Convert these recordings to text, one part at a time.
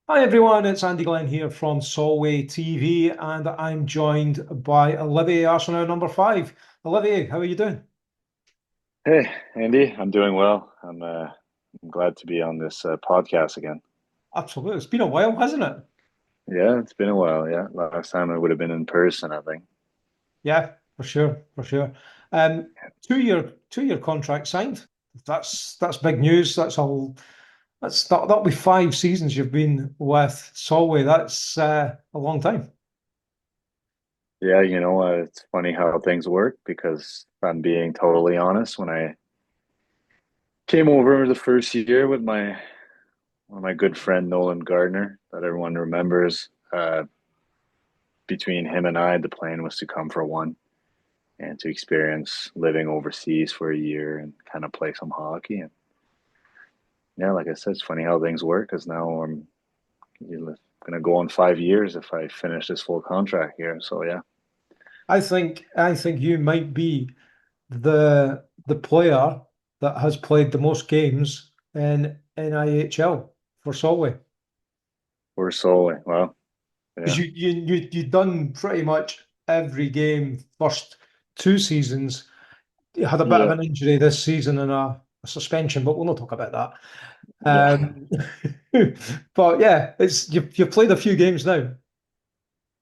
Hi everyone, it's Andy Glenn here from Solway TV, and I'm joined by Olivier Arseneau, number five. Olivier, how are you doing? Hey, Andy, I'm doing well. I'm glad to be on this podcast again. Absolutely. It's been a while, hasn't it? Yeah, it's been a while. Yeah, last time it would have been in person, I think. Yeah, for sure, for sure. Um, two-year contract signed. That's big news. That'll be 5 seasons you've been with Solway. That's a long time. Yeah, it's funny how things work because if I'm being totally honest, when I came over the first year with my one of my good friend Nolan Gardner, that everyone remembers, between him and I, the plan was to come for one and to experience living overseas for a year and kind of play some hockey. And yeah, like I said, it's funny how things work because now I'm gonna go on 5 years if I finish this full contract here. So yeah, I think you might be the player that has played the most games in NIHL for Solway. we're solely well, Because yeah, you've done pretty much every game first 2 seasons. You had a bit of yeah, an injury this season and a suspension, but we'll not talk about that. yeah. Um, but yeah, it's you've played a few games now.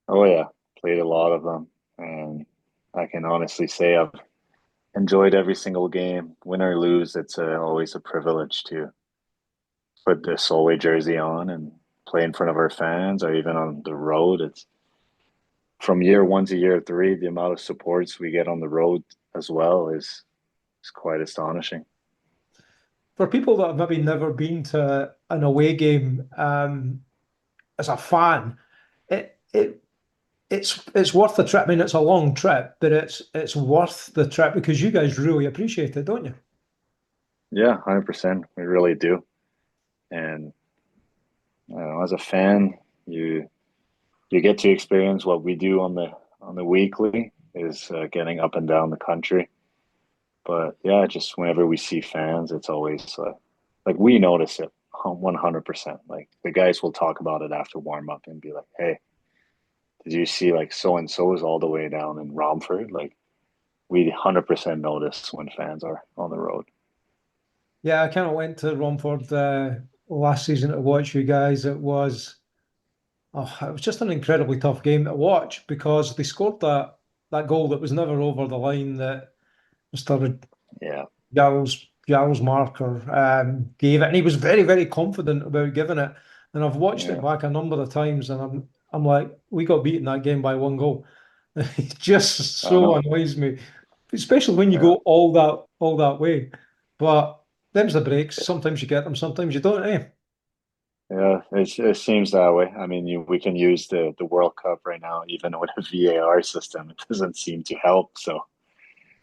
Oh yeah, played a lot of them, and I can honestly say I've enjoyed every single game. Win or lose, it's always a privilege to put the Solway jersey on and play in front of our fans, or even on the road. It's from year one to year three, the amount of supports we get on the road as well is quite astonishing. For people that have maybe never been to an away game, as a fan, it it's worth the trip. I mean, it's a long trip, but it's worth the trip because you guys really appreciate it, don't you? Yeah, 100%. We really do. And as a fan, you you get to experience what we do on the weekly is getting up and down the country. But yeah, just whenever we see fans, it's always like we notice it 100%. Like the guys will talk about it after warm up and be like, "Hey, did you see like so and so is all the way down in Romford?" Like we 100% notice when fans are on the road. Yeah, I kind of went to Romford last season to watch you guys. It was just an incredibly tough game to watch because they scored that goal that was never over the line that Mr. Yeah, Giles Marker gave it, and he was very, very confident about giving it. And I've watched it yeah, back a number of times, and I'm like, we got beaten that game by one goal. It just I don't so know. annoys me, especially when you Yeah. go all that way. But them's the breaks. Sometimes you get them, sometimes you don't, eh? Yeah, it seems that way. I mean, we can use the World Cup right now, even with a VAR system. It doesn't seem to help. So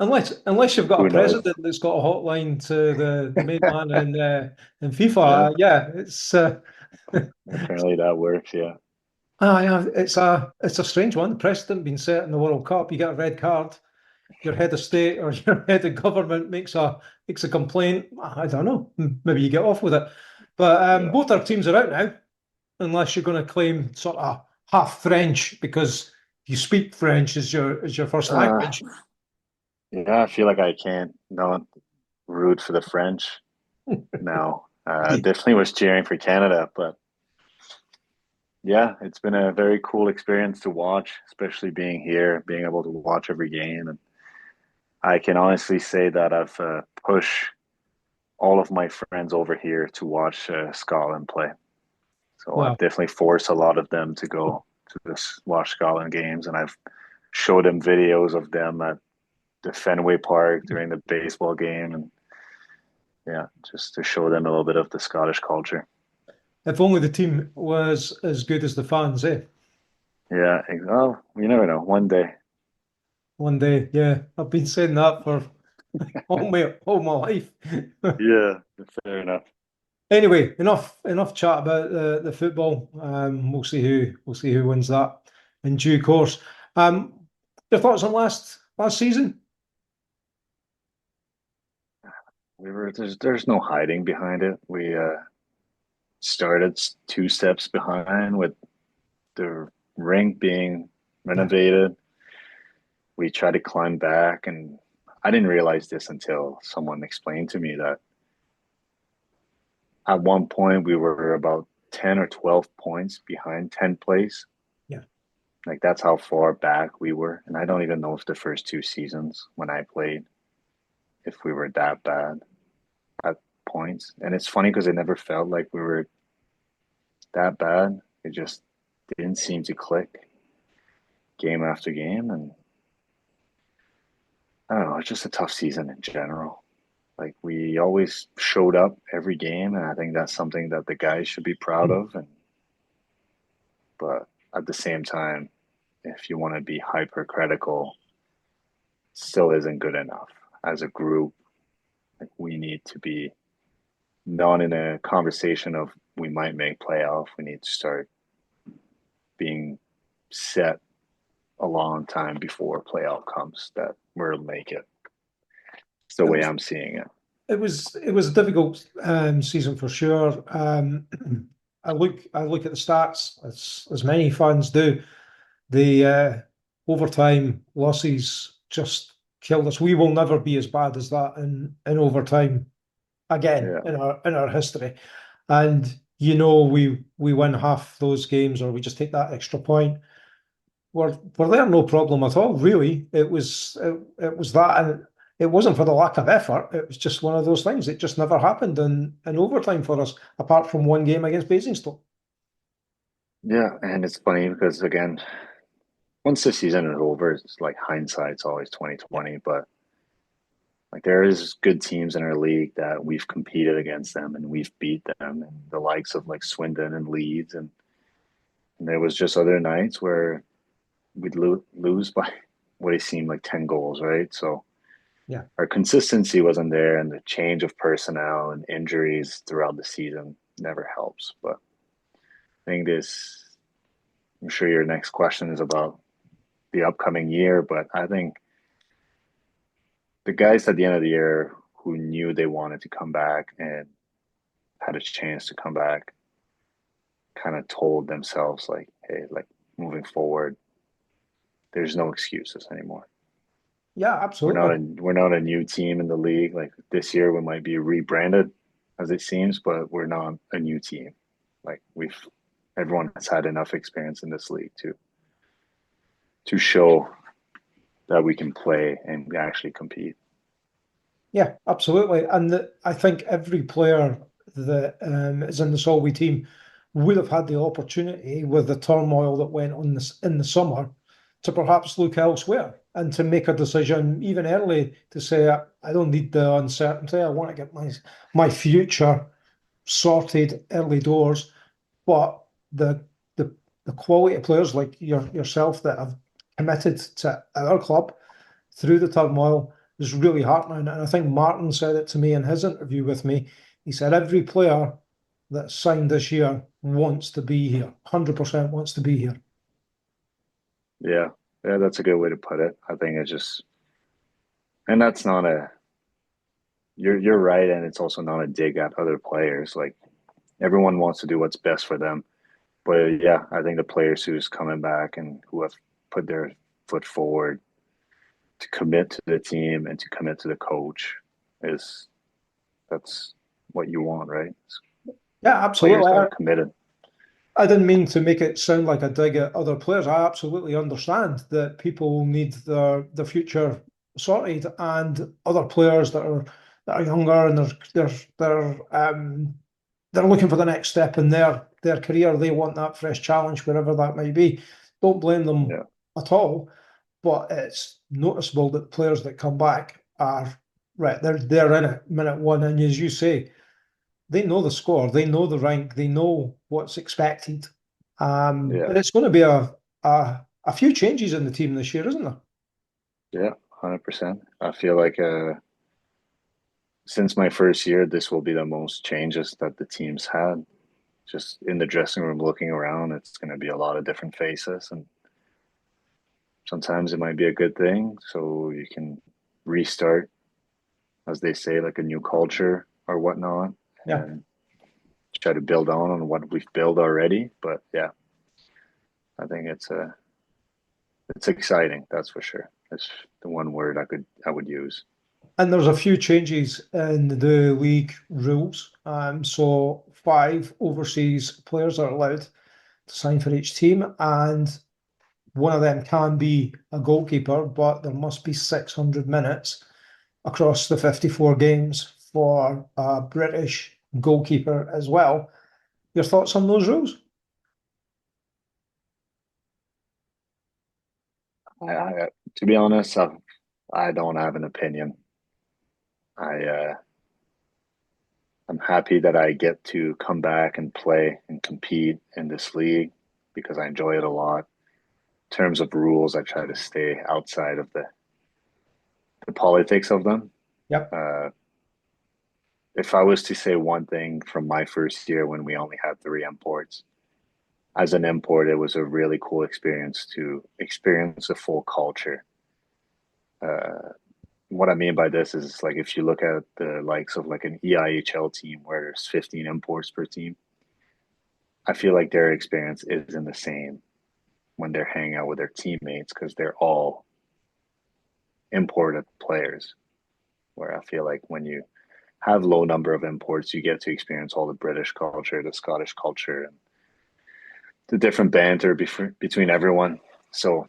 Unless you've got a who knows? president that's got a hotline to the main man in Yeah, FIFA, yeah, it's apparently that works. Yeah, yeah, it's a strange one. The precedent being set in the World Cup. You get a red card, your head of state or your head of government makes a complaint. I don't know. Maybe you get off with it. But yeah. both our teams are out now, unless you're going to claim sort of half French because you speak French as your first Uh, language. yeah, I feel like I can't not root for the French now. Definitely was cheering for Canada, but yeah, it's been a very cool experience to watch, especially being here, being able to watch every game. And I can honestly say that I've pushed all of my friends over here to watch Scotland play. So I've Well, definitely forced a lot of them to go to this watch Scotland games, and I've showed them videos of them at the Fenway Park during the baseball game, and yeah, just to show them a little bit of the Scottish culture. if only the team was as good as the fans, eh? Yeah, well, you never know. One day, One day, yeah. I've been saying that for all my life. yeah, fair enough. Anyway, enough chat about the football. We'll see who wins that in due course. Your thoughts on last season? There's no hiding behind it. We started 2 steps behind with the rink being Yeah. renovated. We tried to climb back, and I didn't realize this until someone explained to me that at one point we were about 10 or 12 points behind 10th place. Yeah. Like that's how far back we were. And I don't even know if the first 2 seasons when I played, if we were that bad at points. And it's funny because it never felt like we were that bad. It just didn't seem to click game after game. And I don't know, it's just a tough season in general. Like we always showed up every game, and I think that's something that the guys should be proud of. And but at the same time, if you want to be hypercritical, still isn't good enough. As a group, like we need to be not in a conversation of we might make playoff. We need to start being set a long time before playoff comes that we'll make it. It's the It way was I'm seeing it. it was a difficult season for sure. I look at the stats as many fans do. The overtime losses just killed us. We will never be as bad as that in overtime again Yeah, in our history. And we win half those games or we just take that extra point. Were there no problem at all, really. It was that, and it wasn't for the lack of effort. It was just one of those things. It just never happened in overtime for us, apart from one game against Basingstoke. yeah, and it's funny because again, once the season is over, it's like hindsight's always Yeah, 2020. But like there is good teams in our league that we've competed against them and we've beat them, and the likes of like Swindon and Leeds, and there was just other nights where we'd lose by what it seemed like 10 goals, right? So yeah, our consistency wasn't there, and the change of personnel and injuries throughout the season never helps. But I think this, I'm sure your next question is about the upcoming year, but I think the guys at the end of the year who knew they wanted to come back and had a chance to come back kind of told themselves like, hey, like moving forward, there's no excuses anymore. yeah, absolutely. We're not a new team in the league. Like this year we might be rebranded as it seems, but we're not a new team. Like we've everyone has had enough experience in this league to show that we can play and actually compete. Yeah, absolutely. And I think every player that is in the Solway team would have had the opportunity with the turmoil that went on this in the summer to perhaps look elsewhere and to make a decision even early to say, I don't need the uncertainty. I want to get my future sorted early doors. But the the quality of players like yourself that have committed to our club through the turmoil is really heartening. And I think Martin said it to me in his interview with me. He said every player that signed this year wants to be here, 100% wants to be here. Yeah. Yeah, that's a good way to put it. I think it's just and that's not a you're right, and it's also not a dig at other players. Like everyone wants to do what's best for them. But yeah, I think the players who's coming back and who have put their foot forward to commit to the team and to commit to the coach is that's what you want, right? It's Yeah, players absolutely. that are I, committed. I didn't mean to make it sound like a dig at other players. I absolutely understand that people need their future sorted, and other players that are younger and they're looking for the next step in their career. They want that fresh challenge, wherever that might be. Don't blame them Yeah, at all, but it's noticeable that players that come back are right. They're in it minute one, and as you say, they know the score, they know the rank, they know what's expected. yeah, But it's going to be a few changes in the team this year, isn't there? yeah, 100%. I feel like since my first year, this will be the most changes that the team's had. Just in the dressing room, looking around, it's going to be a lot of different faces, and sometimes it might be a good thing. So you can restart, as they say, like a new culture or whatnot. Yeah. And try to build on what we've built already. But yeah, I think it's exciting. That's for sure. It's the one word I would use. And there's a few changes in the league rules. So five overseas players are allowed to sign for each team, and one of them can be a goalkeeper, but there must be 600 minutes across the 54 games for a British goalkeeper as well. Your thoughts on those rules? To be honest, I don't have an opinion. I I'm happy that I get to come back and play and compete in this league because I enjoy it a lot. In terms of rules, I try to stay outside of the politics of them. Yep. Uh, if I was to say one thing from my first year when we only had three imports, as an import, it was a really cool experience to experience the full culture. Uh, what I mean by this is like if you look at the likes of like an EIHL team where there's 15 imports per team, I feel like their experience isn't the same when they're hanging out with their teammates because they're all imported players. Where I feel like when you have low number of imports, you get to experience all the British culture, the Scottish culture, and the different banter between everyone. So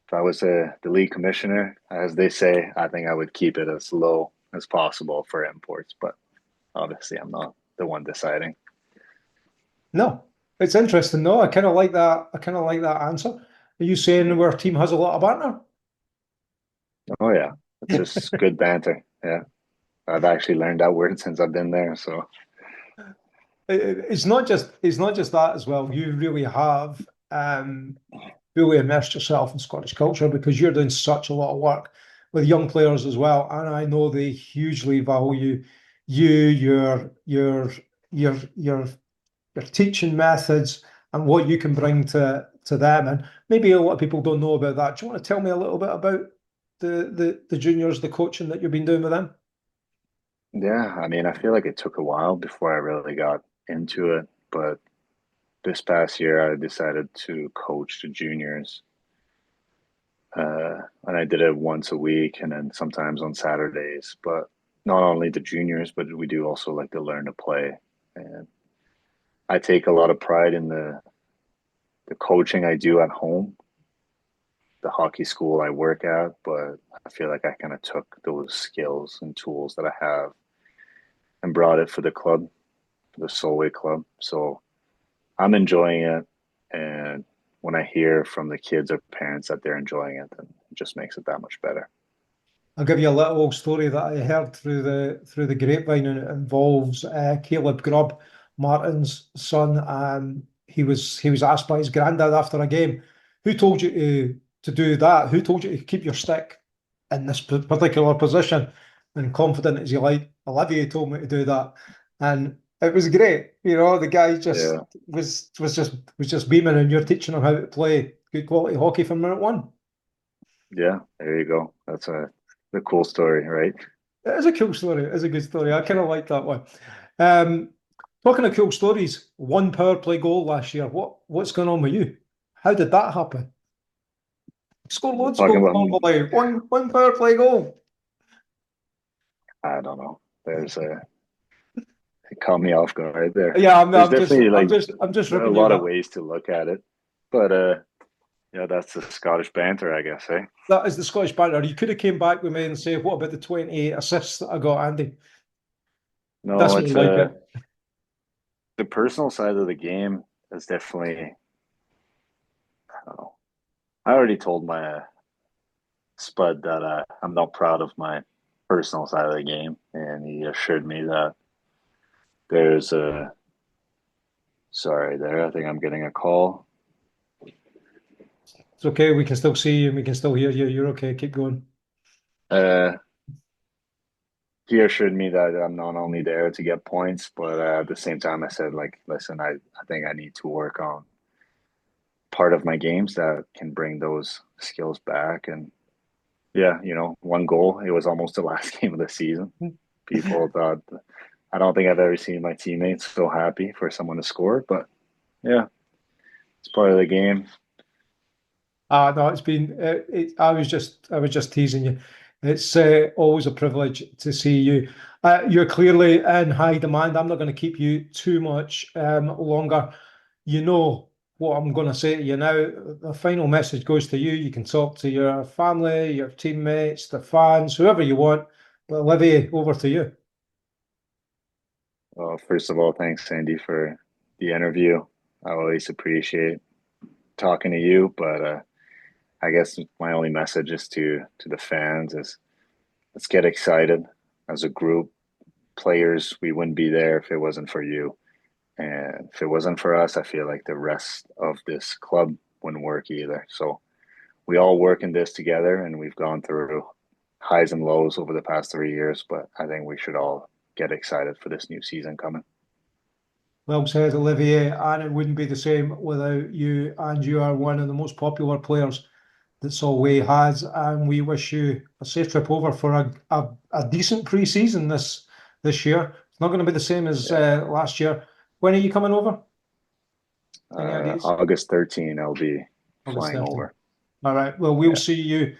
if I was the league commissioner, as they say, I think I would keep it as low as possible for imports. But obviously, I'm not the one deciding. No, it's interesting though. I kind of like that. I kind of like that answer. Are you saying our team has a lot of banter? Oh yeah, it's just good banter. Yeah, I've actually learned that word since I've been there. So It's not just that as well. You really have fully immersed yourself in Scottish culture because you're doing such a lot of work with young players as well, and I know they hugely value you, your your your teaching methods and what you can bring to them. And maybe a lot of people don't know about that. Do you want to tell me a little bit about the juniors, the coaching that you've been doing with them? yeah, I mean, I feel like it took a while before I really got into it, but this past year I decided to coach the juniors. And I did it once a week and then sometimes on Saturdays. But not only the juniors, but we do also like to learn to play. And I take a lot of pride in the coaching I do at home, the hockey school I work at, but I feel like I kind of took those skills and tools that I have and brought it for the club, for the Solway club. So I'm enjoying it. And when I hear from the kids or parents that they're enjoying it, then it just makes it that much better. I'll give you a little story that I heard through the grapevine, and it involves Caleb Grubb, Martin's son. He was asked by his granddad after a game, "Who told you to do that? Who told you to keep your stick in this particular position?" And confident as you like, Olivier told me to do that, and it was great. The guy just Yeah. was just beaming, and you're teaching him how to play good quality hockey from minute one. Yeah, there you go. That's a cool story, right? It is a cool story. It is a good story. I kind of like that one. Um, Talking of cool stories, one power play goal last year. What's going on with you? How did that happen? Scored loads of Talking goals about, normally. One power play goal. I don't know. It caught me off guard there. Yeah, I'm, There's I'm just definitely I'm like just I'm just a ripping you lot of that. ways to look at it, but yeah, that's the Scottish banter, I guess, eh? That is the Scottish banter. You could have came back with me and say, "What about the 28 assists that I got, Andy?" No, That's more it's like it. the personal side of the game is definitely. I don't know. I already told my Spud that I'm not proud of my personal side of the game, and he assured me that there's a. Sorry, there. I think I'm getting a call. It's okay. We can still see you and we can still hear you. You're okay. Keep going. Uh, he assured me that I'm not only there to get points, but at the same time, I said, like, listen, I think I need to work on part of my games that can bring those skills back. And yeah, one goal. It was almost the last game of the season. People thought I don't think I've ever seen my teammates so happy for someone to score. But yeah, it's part of the game. No, it's been. I was just teasing you. It's always a privilege to see you. You're clearly in high demand. I'm not going to keep you too much longer. You know what I'm going to say to you now. The final message goes to you. You can talk to your family, your teammates, the fans, whoever you want. But Olivier, over to you. Well, first of all, thanks, Sandy, for the interview. I always appreciate talking to you, but I guess my only message is to the fans is let's get excited as a group. Players, we wouldn't be there if it wasn't for you. And if it wasn't for us, I feel like the rest of this club wouldn't work either. So we all work in this together, and we've gone through highs and lows over the past 3 years, but I think we should all get excited for this new season coming. Well said, Olivier, and it wouldn't be the same without you. And you are one of the most popular players that Solway has. And we wish you a safe trip over for a decent pre-season this year. It's not going to be the same as Yeah. last year. When are you coming over? Any ideas? August 13, I'll be August flying 13th. over. All right. Well, we'll Yeah. see you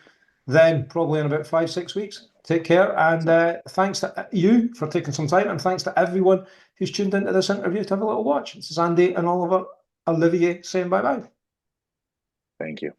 then, probably in about 5, 6 weeks. Take care. And So thanks to you for taking some time. And thanks to everyone who's tuned into this interview to have a little watch. This is Andy and Olivier saying bye bye. thank you.